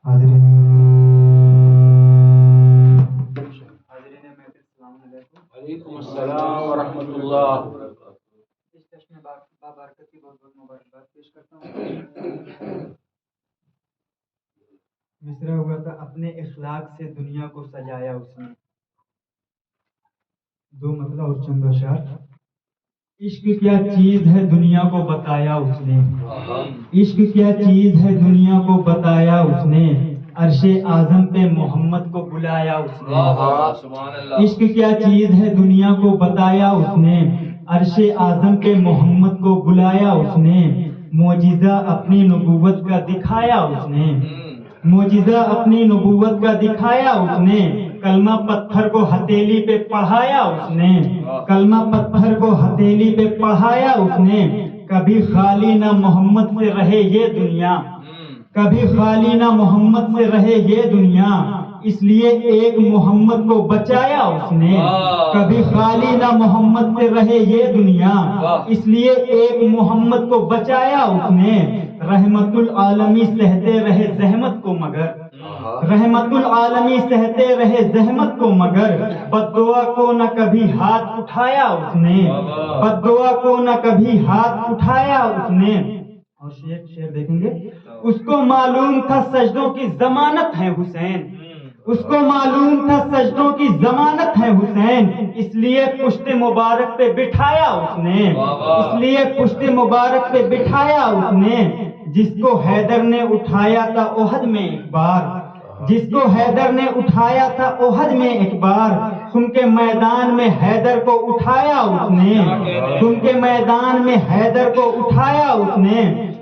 حاضرین محفل، السلام علیکم۔ وعلیکم السلام ورحمۃ اللہ۔ اس جشن بابرکت کی بہت بہت مبارکباد پیش کرتا ہوں۔ مصرع ہوا تھا، اپنے اخلاق سے دنیا کو سجایا اس نے۔ دو مطلب اور چند اشعار۔ عشق کیا چیز ہے دنیا کو بتایا اس نے، عشق کیا چیز ہے دنیا کو بتایا اس نے، عرش اعظم پہ محمد کو بلایا اس نے۔ عشق کیا چیز ہے دنیا کو بتایا اس نے، عرش اعظم پہ محمد کو بلایا اس نے، معجزہ اپنی نبوت کا دکھایا اس نے، معجزہ اپنی نبوت کا دکھایا اس نے، کلمہ پتھر کو ہتھیلی پہ پڑھایا اس نے، کلمہ پتھر کو ہتھیلی پہ پڑھایا اس نے، کبھی خالی نہ محمد سے رہے یہ دنیا، کبھی خالی نہ محمد سے رہے یہ دنیا، اس لیے ایک محمد کو بچایا اس نے، کبھی خالی نہ محمد سے رہے یہ دنیا، اس لیے ایک محمد کو بچایا اس نے، رحمت العالمی سہتے رہے زحمت کو مگر، رحمت العالمی سہتے رہے زحمت کو مگر، بد دعا کو نہ کبھی ہاتھ اٹھایا اس نے، بد دعا کو نہ کبھی ہاتھ اٹھایا اس نے۔ اور شعر دیکھیں گے، اس کو معلوم تھا سجدوں کی ضمانت ہے حسین، اس کو معلوم تھا سجدوں کی ضمانت ہے حسین، اس لیے پشت مبارک پہ بٹھایا اس نے، اس لیے پشت مبارک پہ بٹھایا اس نے، جس کو حیدر نے اٹھایا تھا احد میں ایک بار، جس کو حیدر نے اٹھایا تھا احد میں ایک بار، خون کے میدان میں حیدر کو اٹھایا اس نے، خون کے میدان میں حیدر کو اٹھایا اس نے،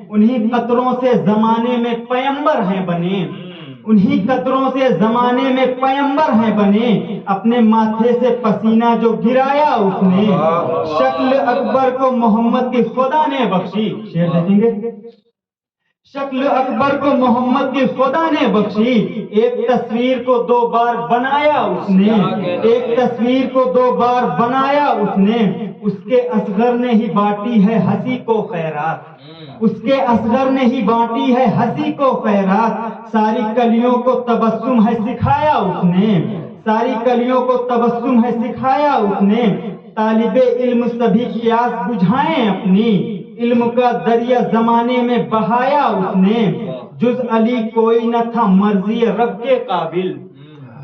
انہی قطروں سے زمانے میں پیمبر ہیں بنے، انہی قطروں سے زمانے میں پیمبر ہیں بنے، اپنے ماتھے سے پسینہ جو گرایا اس نے، شکل اکبر کو محمد کی خدا نے بخشی۔ شعر دیکھیں گے، شکل اکبر کو محمد کی خدا نے بخشی، ایک تصویر کو دو بار بنایا اس نے، ایک تصویر کو دو بار بنایا اس نے، اس کے اصغر نے ہی بانٹی ہے ہنسی کو خیرات، اس کے اصغر نے ہی بانٹی ہے ہنسی کو خیرات، ساری کلیوں کو تبسم ہے سکھایا اس نے، ساری کلیوں کو تبسم ہے سکھایا اس نے، طالب علم سبھی پیاس بجھائیں اپنی، علم کا دریا زمانے میں بہایا اس نے، جز علی کوئی نہ تھا مرضی رب کے قابل،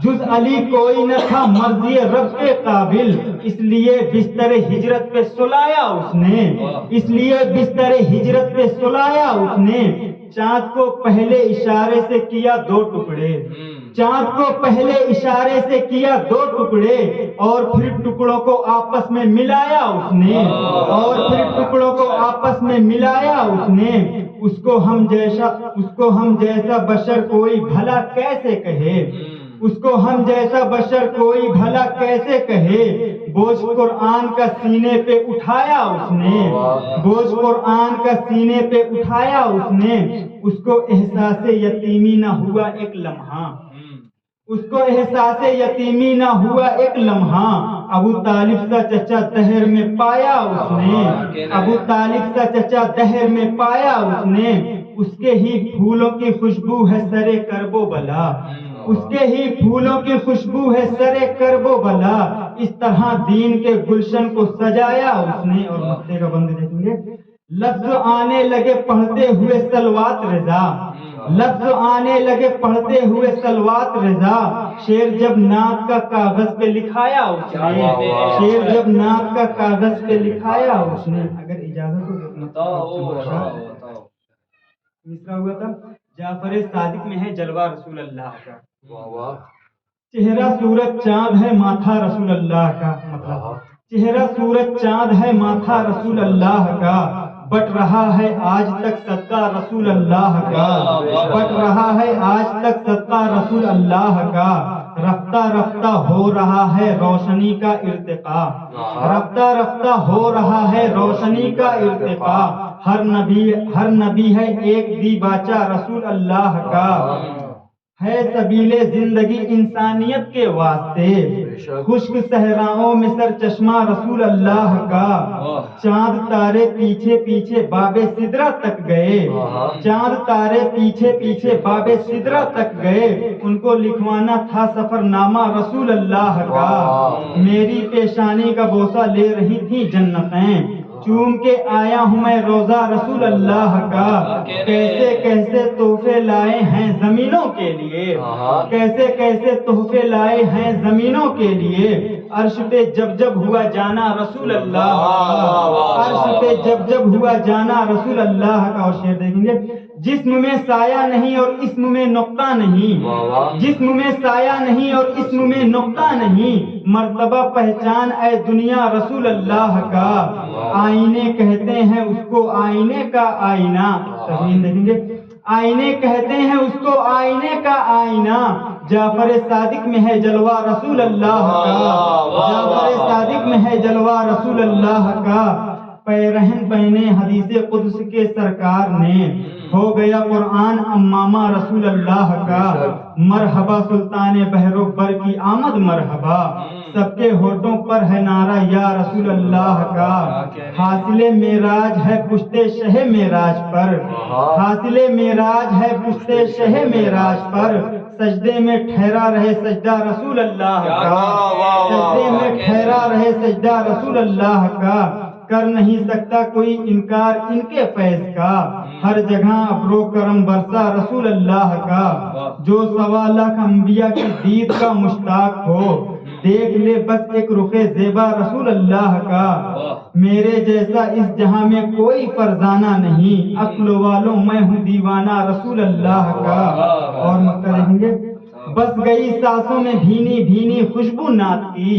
جز علی کوئی نہ تھا مرضی رب کے قابل، اس لیے بستر ہجرت پہ سلایا اس نے، اس لیے بستر ہجرت پہ سلایا اس نے، چاند کو پہلے اشارے سے کیا دو ٹکڑے، چاند کو پہلے اشارے سے کیا دو ٹکڑے، اور پھر ٹکڑوں کو آپس میں ملایا اس نے، اور پھر ٹکڑوں کو آپس میں ملایا اس نے، اس کو ہم جیسا بشر کوئی بھلا کیسے کہے، اس کو ہم جیسا بشر کوئی بھلا کیسے کہے، بوجھ قرآن کا سینے پہ اٹھایا اس نے، بوجھ قرآن کا سینے پہ اٹھایا اس نے، اس کو احساس یتیمی نہ ہوا ایک لمحہ، اس کو احساس یتیمی نہ ہوا ایک لمحہ، ابو طالب سا چچا دہر میں پایا اس نے، ابو طالب سا چچا دہر میں پایا اس نے، اس کے ہی پھولوں کی خوشبو ہے سرے کرب و بلا، اس کے ہی پھولوں کی خوشبو ہے سرے کرب و بلا، اس طرح دین کے گلشن کو سجایا اس نے۔ اور مقطع کا بند دیکھیں گے، لفظ آنے لگے پڑھتے ہوئے سلوات رضا، لفظ آنے لگے پڑھتے ہوئے سلوات رضا، شعر جب نعت کا کاغذ پہ لکھایا اس نے، شعر جب نعت کا کاغذ پہ لکھایا اس نے۔ اگر اجازت ہو مصرع ہوا تھا، جعفر صادق میں ہے جلوہ رسول اللہ کا، چہرہ صورت چاند ہے ماتھا رسول اللہ کا، مطلب چہرہ صورت چاند ہے ماتھا رسول اللہ کا، بٹ رہا ہے آج تک صدقہ رسول اللہ کا، بٹ رہا ہے آج تک صدقہ رسول اللہ کا، رفتہ رفتہ ہو رہا ہے روشنی کا ارتقا، رفتہ رفتہ ہو رہا ہے روشنی کا ارتقا، ہر نبی ہے ایک دیباچہ رسول اللہ کا، ہے سبیل زندگی انسانیت کے واسطے، خشک صحراؤں میں سر چشمہ رسول اللہ کا، چاند تارے پیچھے پیچھے باب سدرہ تک گئے، چاند تارے پیچھے پیچھے باب سدرہ تک گئے، ان کو لکھوانا تھا سفر نامہ رسول اللہ کا، میری پیشانی کا بوسہ لے رہی تھی جنتیں، چوم کے آیا ہوں میں روزہ رسول اللہ کا، کیسے کیسے تحفے لائے ہیں زمینوں کے لیے، کیسے کیسے تحفے لائے ہیں زمینوں کے لیے، عرش پہ جب جب ہوا جانا رسول اللہ کا، عرش پہ جب جب ہوا جانا رسول اللہ کا۔ اور شعر دیکھیں گے، جسم میں سایہ نہیں اور اسم میں نقطہ نہیں، جسم میں سایہ نہیں اور اسم میں نقطہ نہیں، مرتبہ پہچان اے دنیا رسول اللہ کا، آئینے کہتے ہیں اس کو آئینے کا آئینہ، تسلیم دیکھیں گے، آئینے کہتے ہیں اس کو آئینے کا آئینہ، جعفر صادق میں ہے جلوہ رسول اللہ کا، جعفر صادق میں ہے جلوہ رسول اللہ کا، پیرہن پہنے حدیث قدس کے سرکار نے، ہو گیا قرآن امامہ رسول اللہ کا، مرحبا سلطان بحر و بر کی آمد مرحبا، سب کے ہونٹوں پر ہے نعرہ یا رسول اللہ کا، حاصل معراج ہے پشتے شہ معراج پر، حاصل معراج ہے پشتے شہ معراج پر، سجدے میں ٹھہرا رہے سجدہ رسول اللہ کا، سجدے میں ٹھہرا رہے سجدہ رسول اللہ کا، کر نہیں سکتا کوئی انکار ان کے فیض کا، ہر جگہ ابرو کرم برسا رسول اللہ کا، جو 1.25 لاکھ انبیاء کی دید کا مشتاق ہو، دیکھ لے بس ایک رخ زیبا رسول اللہ کا، میرے جیسا اس جہاں میں کوئی فرزانہ نہیں، عقل والوں میں ہوں دیوانہ رسول اللہ کا۔ اور مکہ دیکھیں گے، بس گئی سانسوں میں بھینی بھینی خوشبو نعت کی،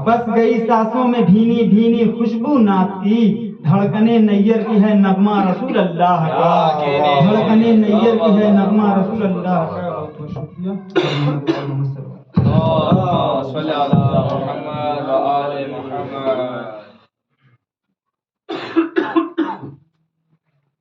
بس گئی سانسوں میں بھینی بھینی خوشبو نعت کی، دھڑکنے نیر کی ہے نغمہ رسول اللہ کا، دھڑکنے نیر کی ہے نغمہ رسول اللہ کا۔ بہت بہت شکریہ۔ اللهم صل على محمد وآل محمد۔